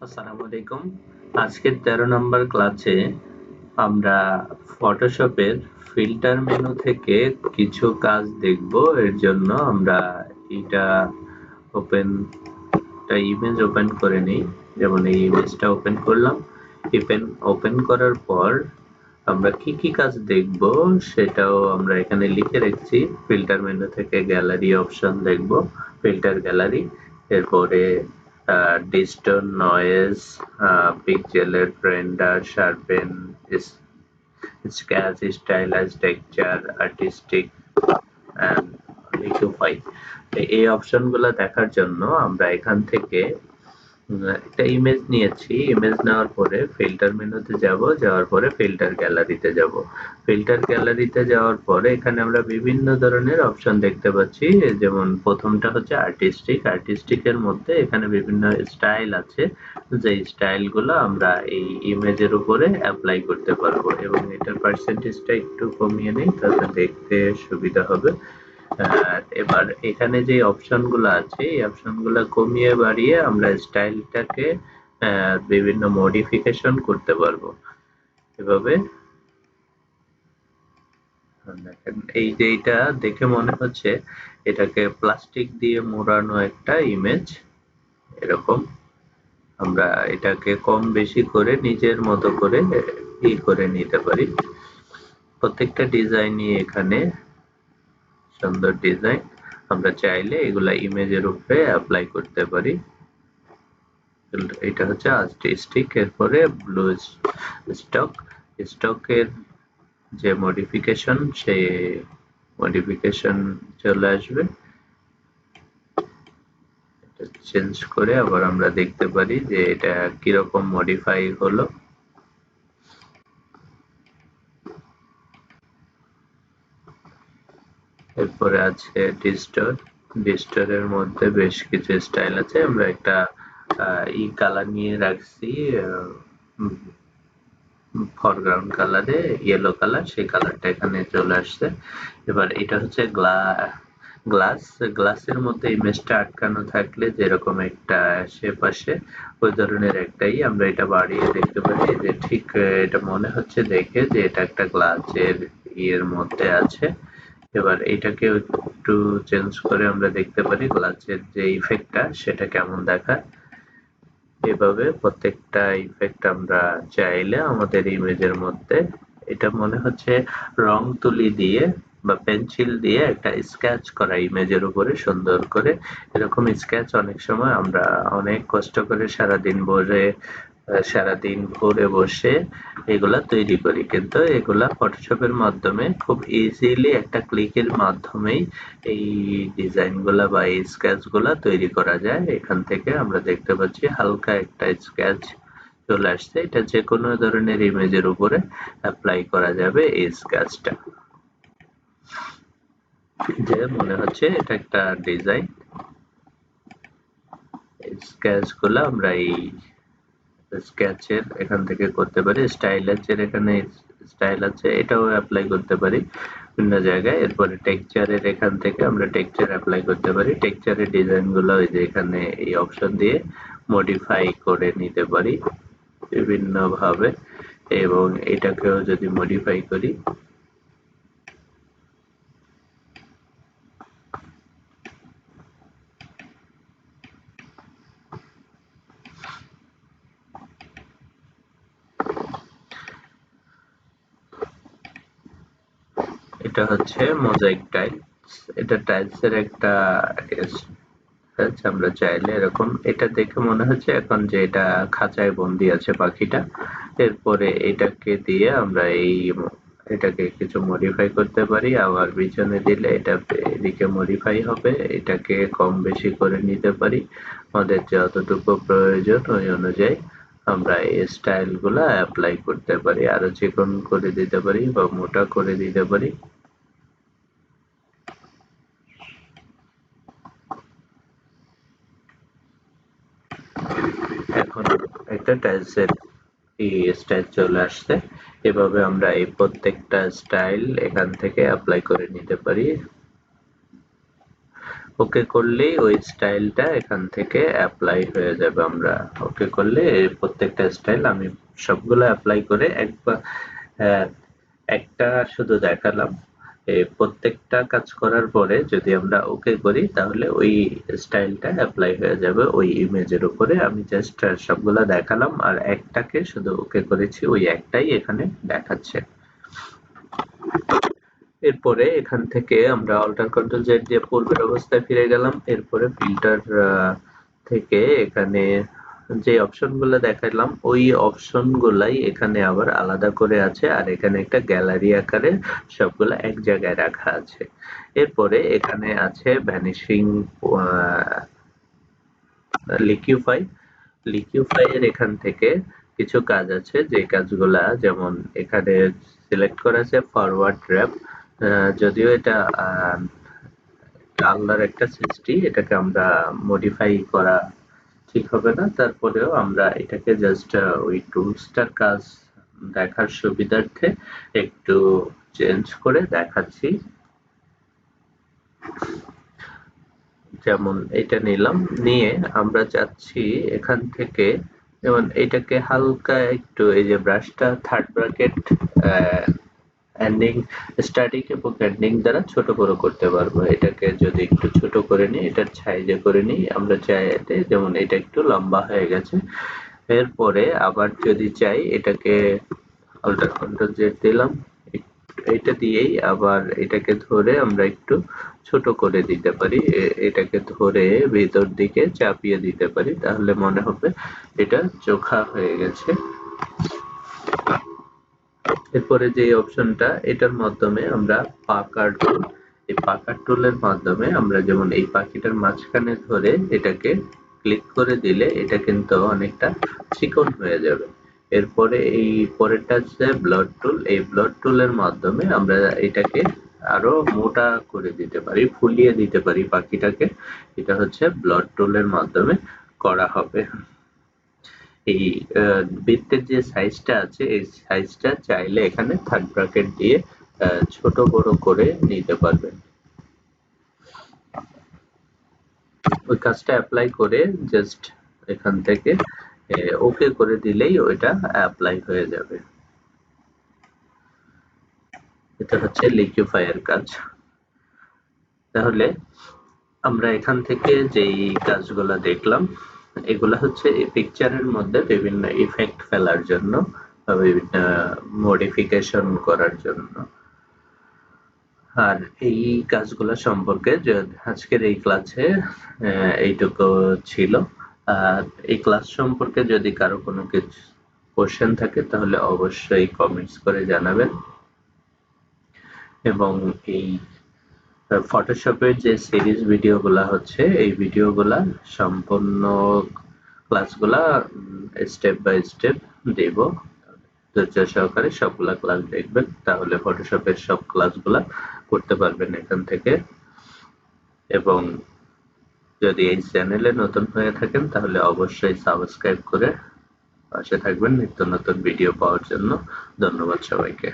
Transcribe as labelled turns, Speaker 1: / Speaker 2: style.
Speaker 1: আসসালামু আলাইকুম। আজকের 13 নম্বর ক্লাসে আমরা ফটোশপের ফিল্টার মেনু থেকে কিছু কাজ দেখব। এর জন্য আমরা এটা ওপেন একটা ইমেজ ওপেন করে নিই। যেমন এই ইমেজটা ওপেন করলাম। ওপেন করার পর আমরা কি কি কাজ দেখব সেটাও আমরা এখানে লিখে রেখেছি। ফিল্টার মেনু থেকে গ্যালারি অপশন দেখব, ফিল্টার গ্যালারি। এরপরে ডিস্টর, নয়েজ, পিক্সেলের render, sharpen, sketch, stylize, texture, artistic and liquify. এই অপশনগুলো দেখার জন্য আমরা এখান থেকে একটা ইমেজ নিয়েছি। ইমেজ নেওয়ার পরে ফিল্টার মেনুতে যাওয়ার পরে ফিল্টার গ্যালারিতে যাব। ফিল্টার গ্যালারিতে যাওয়ার পরে এখানে আমরা বিভিন্ন ধরনের অপশন দেখতে পাচ্ছি। যেমন প্রথমটা হচ্ছে আর্টিস্টিক এর মধ্যে এখানে বিভিন্ন স্টাইল আছে, যে স্টাইল গুলো আমরা এই ইমেজের উপরে অ্যাপ্লাই করতে পারবো। এবং এটার পার্সেন্টেজটা একটু কমিয়ে নেই তাতে দেখতে সুবিধা হবে। এবার এখানে যে অপশন গুলো আছে এই অপশন গুলো কমিয়ে বাড়িয়ে আমরা স্টাইলটাকে বিভিন্ন মডিফিকেশন করতে পারবো এভাবে। দেখেন এই যে এটা দেখে মনে হচ্ছে এটাকে প্লাস্টিক দিয়ে মোড়ানো একটা ইমেজ। এরকম আমরা এটাকে কম বেশি করে নিজের মতো করে করে নিতে পারি। প্রত্যেকটা ডিজাইনই এখানে সুন্দর ডিজাইন। আমরা চাইলে এগুলা ইমেজের উপরে অ্যাপ্লাই করতে পারি। এটা হচ্ছে আর্টিস্টিক। এরপরে ব্লু স্টকের যে মডিফিকেশন, সেই মডিফিকেশন চলে আসবে। চেঞ্জ করে আবার আমরা দেখতে পারি যে এটা কিরকম মডিফাই হলো। এরপরে আছে ডিস্টরের মধ্যে বেশ কিছু স্টাইল আছে। আমরা একটা কালার নিয়ে রাখছি, ফরগ্রাউন্ড কালারে ইয়েলো কালার, সেই কালারটা এখানে চলে আসছে। এবার এটা হচ্ছে গ্লাসের মধ্যে ইমেজটা আটকানো থাকলে যেরকম একটা শেপ আসে ওই ধরনের একটাই। আমরা এটা বাড়িয়ে দেখতে পারি যে ঠিক এটা মনে হচ্ছে দেখে যে এটা একটা গ্লাসের ইয়ের মধ্যে আছে। এবার এটাকে একটু চেঞ্জ করে আমরা দেখতে পারি গ্লাসের যে ইফেক্টটা সেটা কেমন দেখায়। এভাবে প্রত্যেকটা ইফেক্ট আমরা চাইলে আমাদের ইমেজের মধ্যে, এটা মনে হচ্ছে রং তুলি দিয়ে বা পেন্সিল দিয়ে একটা স্কেচ করা ইমেজের উপরে সুন্দর করে। এরকম স্কেচ অনেক সময় আমরা অনেক কষ্ট করে সারাদিন ভরে বসে এগুলা তৈরি করি, কিন্তু এগুলা ফটোশপের মাধ্যমে খুব ইজিলি একটা ক্লিকের মাধ্যমেই এই ডিজাইন গুলা বা এই স্কেচ গুলা তৈরি করা যায়। এখান থেকে আমরা দেখতে পাচ্ছি হালকা একটা স্কেচ চলে আসছে। এটা যে কোনো ধরনের ইমেজের উপরে অ্যাপ্লাই করা যাবে এই স্কেচটা। যে মনে হচ্ছে এটা একটা ডিজাইন। স্কেচ গুলা আমরা এই স্কেচের এখান থেকে করতে পারি। স্টাইলাইজের এখানে স্টাইল আছে, এটাও অ্যাপ্লাই করতে পারি বিভিন্ন জায়গায়। এরপরে টেক্সচারের এখান থেকে আমরা টেক্সচার অ্যাপ্লাই করতে পারি। টেক্সচারের ডিজাইন গুলো ওই যে এখানে এই অপশন দিয়ে মডিফাই করে নিতে পারি বিভিন্ন ভাবে। এবং এটাকেও যদি মডিফাই করি, এটা হচ্ছে মোজাইক টাইলস। এটা টাইলস এর একটা আমরা চাইলে এরকম, এটা দেখে মনে হচ্ছে এখন যে এটা খাঁচায় বন্দি আছে পাখিটা। এরপরে এটাকে দিয়ে আমরা এটাকে কিছু মডিফাই করতে পারি। আবার পিছনে দিলে এটা এদিকে মডিফাই হবে, এটাকে কম বেশি করে নিতে পারি আমাদের যতটুকু প্রয়োজন ওই অনুযায়ী। আমরা এই স্টাইল গুলা অ্যাপ্লাই করতে পারি, আরো চিকন করে দিতে পারি বা মোটা করে দিতে পারি। এখন একটা টাইলসের স্টাইল চলে আসছে। এভাবে আমরা এই প্রত্যেকটা স্টাইল এখান থেকে অ্যাপ্লাই করে নিতে পারি। ওকে করলেই ওই স্টাইলটা এখান থেকে অ্যাপ্লাই হয়ে যাবে। আমরা ওকে করলে এই প্রত্যেকটা স্টাইল আমি সবগুলো অ্যাপ্লাই করে একবার একটা শুধু দেখালাম। এই প্রত্যেকটা কাজ করার পরে যদি আমরা ওকে করি তাহলে ওই স্টাইলটা অ্যাপ্লাই হয়ে যাবে ওই ইমেজের উপরে। আমি জাস্ট সবগুলা দেখালাম আর একটাকে শুধু ওকে করেছি, ওই একটাই এখানে দেখাচ্ছে। এরপরে এখান থেকে আমরা অল্টার কন্ট্রোল জেড দিয়ে পূর্বের অবস্থায় ফিরে গেলাম। এরপরে ফিল্টার থেকে এখানে যে অপশন গুলো দেখালাম ওই অপশন গুলাই এখানে আবার আলাদা করে আছে, আর এখানে একটা গ্যালারি আকারে সবগুলা এক জায়গায় রাখা আছে। এরপরে এখানে আছে ভ্যানিশিং লিকুইফাই। লিকুইফাই এর এখান থেকে কিছু কাজ আছে, যে কাজগুলা যেমন এখানে সিলেক্ট করা আছে ফরওয়ার্ড র‍্যাপ। যদিও এটা আল্লাহর একটা সৃষ্টি, এটাকে আমরা মডিফাই করা ঠিক হবে না, তারপরেও আমরা এটাকে জাস্ট ওই টুলসটার কাজ দেখার সুবিধার্থে একটু চেঞ্জ করে দেখাচ্ছি। যেমন এটা নিলাম, নিয়ে আমরা চাচ্ছি এখান থেকে যেমন এটাকে হালকা একটু এই যে ব্রাশটা থার্ড ব্র্যাকেট এন্ডিং স্টার্টিং এবং এন্ডিং দ্বারা ছোট বড় করতে পারবো। এটাকে যদি একটু ছোট করে নিই, এটার সাইজে করে নিই আমরা চাইতে, যেমন এটা একটু লম্বা হয়ে গেছে। এরপরে আবার যদি চাই এটাকে অল্টার কন্ট্রোল জেড দিলাম, এইটা দিয়েই আবার এটাকে ধরে আমরা একটু ছোট করে দিতে পারি। এটাকে ধরে ভেতর দিকে চাপিয়ে দিতে পারি, তাহলে মনে হবে এটা চোখা হয়ে গেছে। এরপরে যে অপশনটা, এটার মাধ্যমে আমরা পাকার টুল, এই পাকার টুলের মাধ্যমে আমরা যেমন এই পাখিটার মাঝখানে ধরে এটাকে ক্লিক করে দিলে এটা কিন্তু অনেকটা চিকন হয়ে যাবে। এরপরে এই পরেরটা হচ্ছে ব্লাড টুল। এই ব্লাড টুলের মাধ্যমে আমরা এটাকে আরো মোটা করে দিতে পারি, ফুলিয়ে দিতে পারি পাখিটাকে। এটা হচ্ছে ব্লাড টুলের মাধ্যমে করা হবে। এই বৃত্তের যে সাইজটা আছে এই সাইজটা চাইলে এখানে থার্ড ব্র্যাকেট দিয়ে ছোট বড় করে নিতে পারবেন। ওই কাজটা অ্যাপ্লাই করে জাস্ট এখান থেকে ওকে করে দিলেই ওইটা অ্যাপ্লাই হয়ে যাবে। এটা হচ্ছে লিকুইফায়ার কাজ। তাহলে আমরা এখান থেকে যেই কাজগুলা দেখলাম এগুলা হচ্ছে এই পিকচারের মধ্যে বিভিন্ন ইফেক্ট ফেলার জন্য বা বিভিন্ন মডিফিকেশন করার জন্য। আর এই কাজগুলো সম্পর্কে আজকের এই ক্লাসে এইটুকু ছিল। আর এই ক্লাস সম্পর্কে যদি কারো কোনো কিছু কোশ্চেন থাকে তাহলে অবশ্যই কমেন্টস করে জানাবেন। এবং এই ফটোশপের যে সিরিজ ভিডিওগুলা হচ্ছে এই ভিডিওগুলা সম্পূর্ণ ক্লাসগুলা স্টেপ বাই স্টেপ দেব। ধৈর্য সহকারে সবগুলা ক্লাস দেখবেন, তাহলে ফটোশপের সব ক্লাসগুলা করতে পারবেন এখান থেকে। এবং যদি এই চ্যানেলে নতুন হয়ে থাকেন তাহলে অবশ্যই সাবস্ক্রাইব করে পাশে থাকবেন নিত্য নতুন ভিডিও পাওয়ার জন্য। ধন্যবাদ সবাইকে।